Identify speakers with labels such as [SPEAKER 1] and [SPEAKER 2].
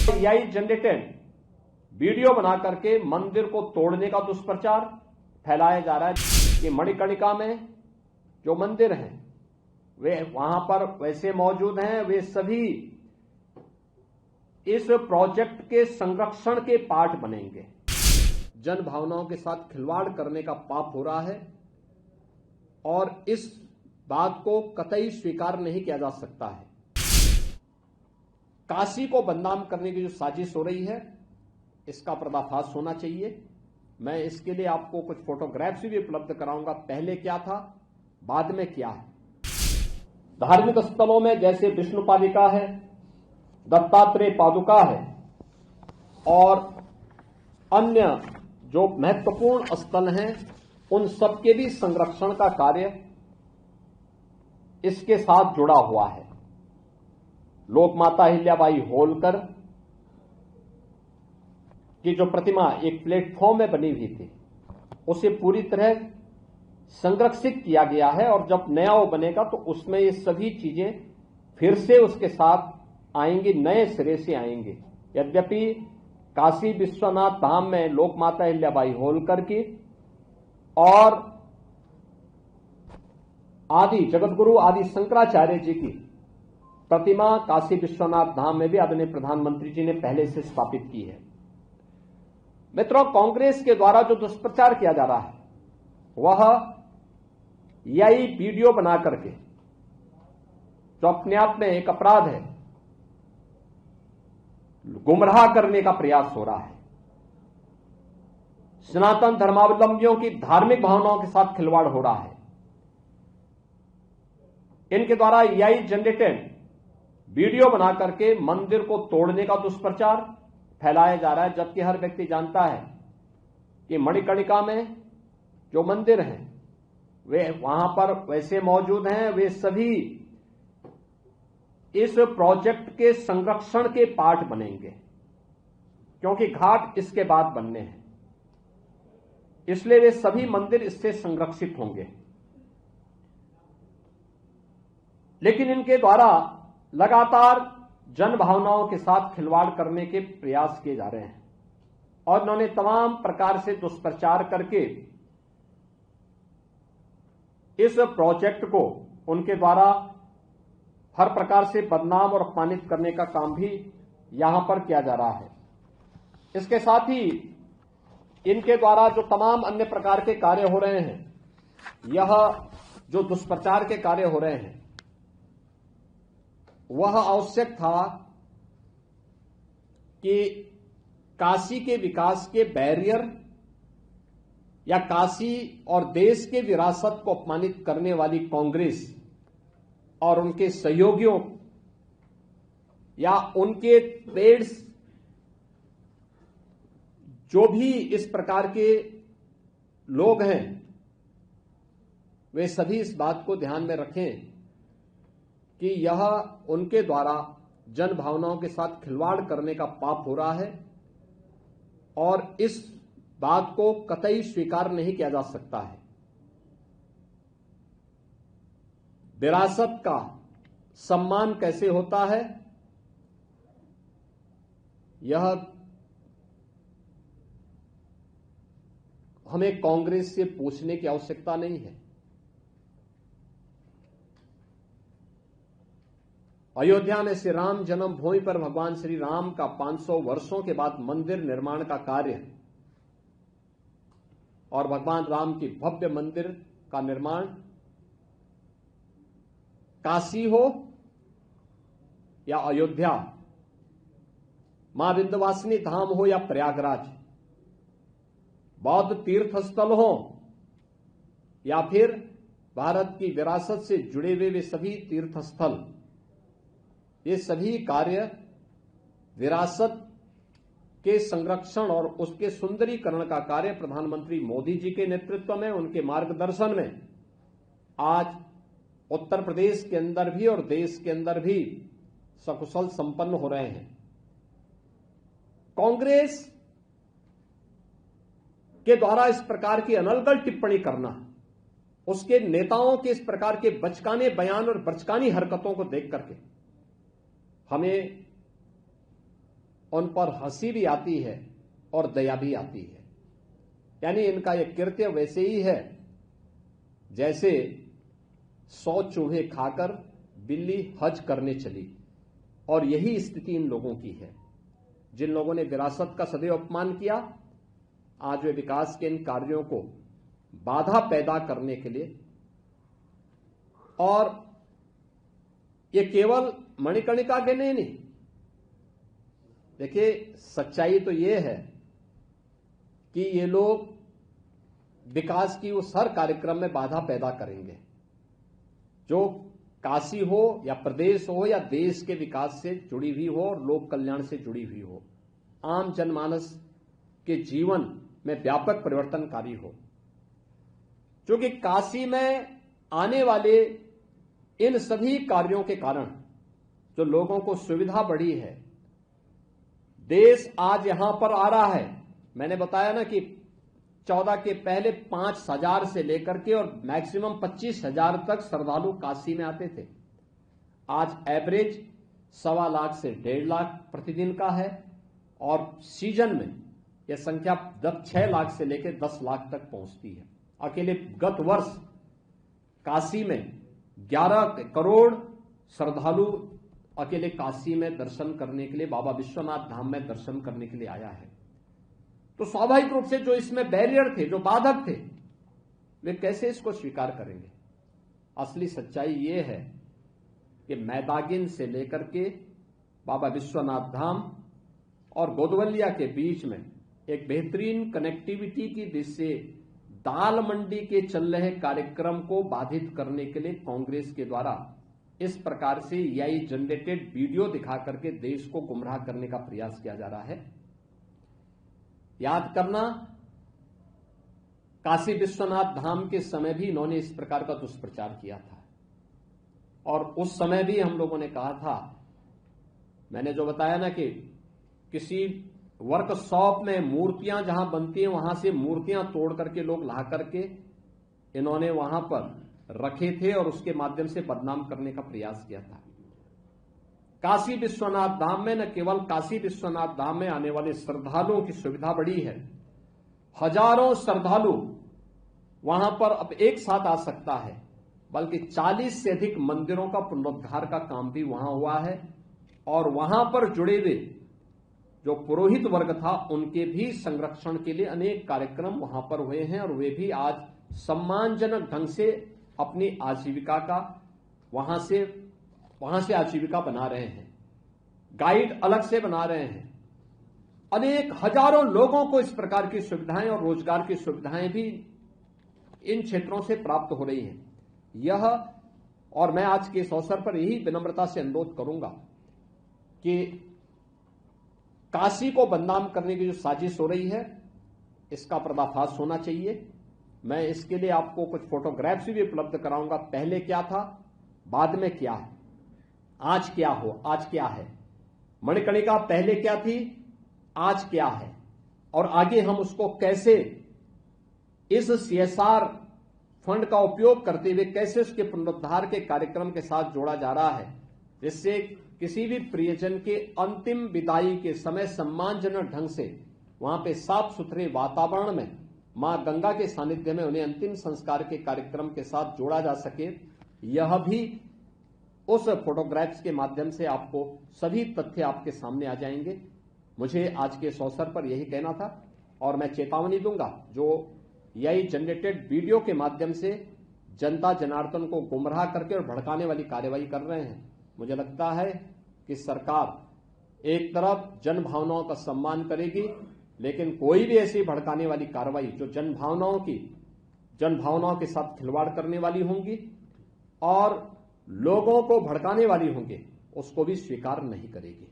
[SPEAKER 1] AI generated video बना करके मंदिर को तोड़ने का दुष्प्रचार फैलाया जा रहा है कि मणिकर्णिका में जो मंदिर हैं वे वहां पर वैसे मौजूद हैं, वे सभी इस प्रोजेक्ट के संरक्षण के पार्ट बनेंगे। जन भावनाओं के साथ खिलवाड़ करने का पाप हो रहा है और इस बात को कतई स्वीकार नहीं किया जा सकता है। काशी को बदनाम करने की जो साजिश हो रही है, इसका पर्दाफाश होना चाहिए। मैं इसके लिए आपको कुछ फोटोग्राफ्स भी उपलब्ध कराऊंगा, पहले क्या था, बाद में क्या है। धार्मिक स्थलों में जैसे विष्णु पादिका है, दत्तात्रेय पादुका है और अन्य जो महत्वपूर्ण स्थल हैं, उन सबके भी संरक्षण का कार्य इसके साथ जुड़ा हुआ है। लोकमाता अहिल्याबाई होलकर की जो प्रतिमा एक प्लेटफॉर्म में बनी हुई थी, उसे पूरी तरह संरक्षित किया गया है और जब नया वो बनेगा तो उसमें ये सभी चीजें फिर से उसके साथ आएंगी, नए सिरे से आएंगे। यद्यपि काशी विश्वनाथ धाम में लोकमाता अहिल्याबाई होलकर की और आदि जगतगुरु आदि शंकराचार्य जी की प्रतिमा काशी विश्वनाथ धाम में भी आदरणीय प्रधानमंत्री जी ने पहले से स्थापित की है। मित्रों, कांग्रेस के द्वारा जो दुष्प्रचार किया जा रहा है वह यही वीडियो बना करके, जो अपने आप में एक अपराध है, गुमराह करने का प्रयास हो रहा है। सनातन धर्मावलंबियों की धार्मिक भावनाओं के साथ खिलवाड़ हो रहा है। इनके द्वारा AI जनरेटेड वीडियो बना करके मंदिर को तोड़ने का दुष्प्रचार फैलाया जा रहा है, जबकि हर व्यक्ति जानता है कि मणिकर्णिका में जो मंदिर हैं वे वहां पर वैसे मौजूद हैं, वे सभी इस प्रोजेक्ट के संरक्षण के पार्ट बनेंगे, क्योंकि घाट इसके बाद बनने हैं, इसलिए वे सभी मंदिर इससे संरक्षित होंगे। लेकिन इनके द्वारा लगातार जन भावनाओं के साथ खिलवाड़ करने के प्रयास किए जा रहे हैं और उन्होंने तमाम प्रकार से दुष्प्रचार करके इस प्रोजेक्ट को उनके द्वारा हर प्रकार से बदनाम और अपमानित करने का काम भी यहां पर किया जा रहा है। इसके साथ ही इनके द्वारा जो तमाम अन्य प्रकार के कार्य हो रहे हैं, यह जो दुष्प्रचार के कार्य हो रहे हैं, वह आवश्यक था कि काशी के विकास के बैरियर या काशी और देश के विरासत को अपमानित करने वाली कांग्रेस और उनके सहयोगियों या उनके पेड्स जो भी इस प्रकार के लोग हैं, वे सभी इस बात को ध्यान में रखें कि यह उनके द्वारा जन भावनाओं के साथ खिलवाड़ करने का पाप हो रहा है और इस बात को कतई स्वीकार नहीं किया जा सकता है। विरासत का सम्मान कैसे होता है, यह हमें कांग्रेस से पूछने की आवश्यकता नहीं है। अयोध्या में श्री राम जन्मभूमि पर भगवान श्री राम का 500 वर्षों के बाद मंदिर निर्माण का कार्य और भगवान राम की भव्य मंदिर का निर्माण, काशी हो या अयोध्या, मां विंध्यवासिनी धाम हो या प्रयागराज, बौद्ध तीर्थ स्थल हो या फिर भारत की विरासत से जुड़े हुए वे सभी तीर्थ स्थल, ये सभी कार्य विरासत के संरक्षण और उसके सुंदरीकरण का कार्य प्रधानमंत्री मोदी जी के नेतृत्व में, उनके मार्गदर्शन में आज उत्तर प्रदेश के अंदर भी और देश के अंदर भी सकुशल संपन्न हो रहे हैं। कांग्रेस के द्वारा इस प्रकार की अनर्गल टिप्पणी करना, उसके नेताओं के इस प्रकार के बचकाने बयान और बचकानी हरकतों को देख करके हमें उन पर हंसी भी आती है और दया भी आती है। यानी इनका यह कृत्य वैसे ही है जैसे 100 चूहे खाकर बिल्ली हज करने चली, और यही स्थिति इन लोगों की है। जिन लोगों ने विरासत का सदैव अपमान किया, आज वे विकास के इन कार्यों को बाधा पैदा करने के लिए, और ये केवल मणिकर्णिका के नहीं। देखिए, सच्चाई तो ये है कि ये लोग विकास की उस हर कार्यक्रम में बाधा पैदा करेंगे जो काशी हो या प्रदेश हो या देश के विकास से जुड़ी हुई हो और लोक कल्याण से जुड़ी हुई हो, आम जनमानस के जीवन में व्यापक परिवर्तनकारी हो। क्योंकि काशी में आने वाले इन सभी कार्यों के कारण जो लोगों को सुविधा बढ़ी है, देश आज यहां पर आ रहा है। मैंने बताया ना कि 14 के पहले 5,000 से लेकर के और मैक्सिमम 25,000 तक श्रद्धालु काशी में आते थे। आज एवरेज 1.25 लाख से 1.5 लाख प्रतिदिन का है, और सीजन में यह संख्या 6 लाख से लेकर 10 लाख तक पहुंचती है। अकेले गत वर्ष काशी में 11 करोड़ श्रद्धालु अकेले काशी में दर्शन करने के लिए, बाबा विश्वनाथ धाम में दर्शन करने के लिए आया है। तो स्वाभाविक रूप से जो इसमें बैरियर थे, जो बाधक थे, वे कैसे इसको स्वीकार करेंगे। असली सच्चाई ये है कि मैदागिन से लेकर के बाबा विश्वनाथ धाम और गोदवलिया के बीच में एक बेहतरीन कनेक्टिविटी की दृष्टि से दाल मंडी के चल रहे कार्यक्रम को बाधित करने के लिए कांग्रेस के द्वारा इस प्रकार से एआई जनरेटेड वीडियो दिखा करके देश को गुमराह करने का प्रयास किया जा रहा है। याद करना, काशी विश्वनाथ धाम के समय भी इन्होंने इस प्रकार का दुष्प्रचार किया था, और उस समय भी हम लोगों ने कहा था, मैंने जो बताया ना कि किसी वर्कशॉप में मूर्तियां जहां बनती हैं वहां से मूर्तियां तोड़ करके लोग ला करके इन्होंने वहां पर रखे थे और उसके माध्यम से बदनाम करने का प्रयास किया था। काशी विश्वनाथ धाम में न केवल काशी विश्वनाथ धाम में आने वाले श्रद्धालुओं की सुविधा बढ़ी है, हजारों श्रद्धालु वहां पर अब एक साथ आ सकता है, बल्कि 40 से अधिक मंदिरों का पुनरुद्धार का काम भी वहां हुआ है, और वहां पर जुड़े हुए जो पुरोहित वर्ग था उनके भी संरक्षण के लिए अनेक कार्यक्रम वहां पर हुए हैं, और वे भी आज सम्मानजनक ढंग से अपनी आजीविका का वहां से आजीविका बना रहे हैं। गाइड अलग से बना रहे हैं। अनेक हजारों लोगों को इस प्रकार की सुविधाएं और रोजगार की सुविधाएं भी इन क्षेत्रों से प्राप्त हो रही हैं। यह, और मैं आज के इस अवसर पर यही विनम्रता से अनुरोध करूंगा कि काशी को बदनाम करने की जो साजिश हो रही है, इसका पर्दाफाश होना चाहिए। मैं इसके लिए आपको कुछ फोटोग्राफ्स भी उपलब्ध कराऊंगा। पहले क्या था, बाद में क्या है, आज क्या है। मणिकर्णिका पहले क्या थी, आज क्या है, और आगे हम उसको कैसे इस सीएसआर फंड का उपयोग करते हुए कैसे उसके पुनरुद्धार के कार्यक्रम के साथ जोड़ा जा रहा है, जिससे किसी भी प्रियजन के अंतिम विदाई के समय सम्मानजनक ढंग से वहां पे साफ सुथरे वातावरण में मां गंगा के सानिध्य में उन्हें अंतिम संस्कार के कार्यक्रम के साथ जोड़ा जा सके। यह भी उस फोटोग्राफ्स के माध्यम से आपको सभी तथ्य आपके सामने आ जाएंगे। मुझे आज के इस अवसर पर यही कहना था, और मैं चेतावनी दूंगा जो एआई जनरेटेड वीडियो के माध्यम से जनता जनार्दन को गुमराह करके और भड़काने वाली कार्यवाही कर रहे हैं। मुझे लगता है कि सरकार एक तरफ जन भावनाओं का सम्मान करेगी, लेकिन कोई भी ऐसी भड़काने वाली कार्रवाई जो जन भावनाओं के साथ खिलवाड़ करने वाली होंगी और लोगों को भड़काने वाली होंगी, उसको भी स्वीकार नहीं करेगी।